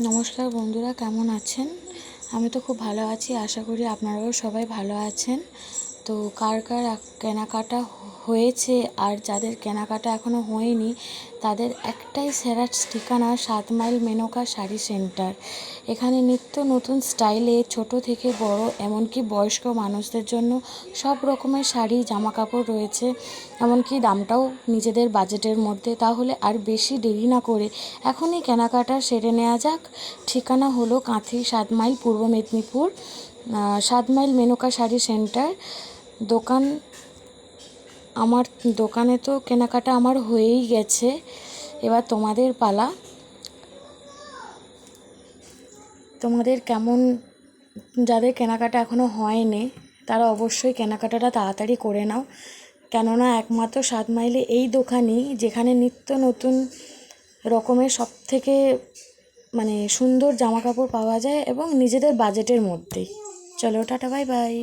নমস্কার বন্ধুরা, কেমন আছেন? আমি তো খুব ভালো আছি, আশা করি আপনারাও সবাই ভালো আছেন। তো কার কার কেনাকাটা হয়েছে আর যাদের কেনাকাটা এখনও হয়নি তাদের একটাই সেরা ঠিকানা 7 মাইল মেনকা শাড়ি সেন্টার। এখানে নিত্য নতুন স্টাইলে ছোট থেকে বড় এমনকি বয়স্ক মানুষদের জন্য সব রকমের শাড়ি জামাকাপড় রয়েছে, এমনকি দামটাও নিজেদের বাজেটের মধ্যে। তাহলে আর বেশি দেরি না করে এখনই কেনাকাটা সেরে নেওয়া যাক। ঠিকানা হলো কাঁথি 7 মাইল, পূর্ব মেদিনীপুর, 7 মাইল মেনকা শাড়ি সেন্টার। দোকান আমার দোকানে তো কেনাকাটা আমার হয়েই গেছে, এবার তোমাদের পালা। তোমাদের কেমন? যাদের কেনাকাটা এখনও হয়নি তারা অবশ্যই কেনাকাটাটা তাড়াতাড়ি করে নাও, কেননা একমাত্র 7 মাইলে এই দোকানই যেখানে নিত্য নতুন রকমের সব থেকে সুন্দর জামাকাপড় পাওয়া যায় এবং নিজেদের বাজেটের মধ্যেই। চলো, টাটা, বাই বাই।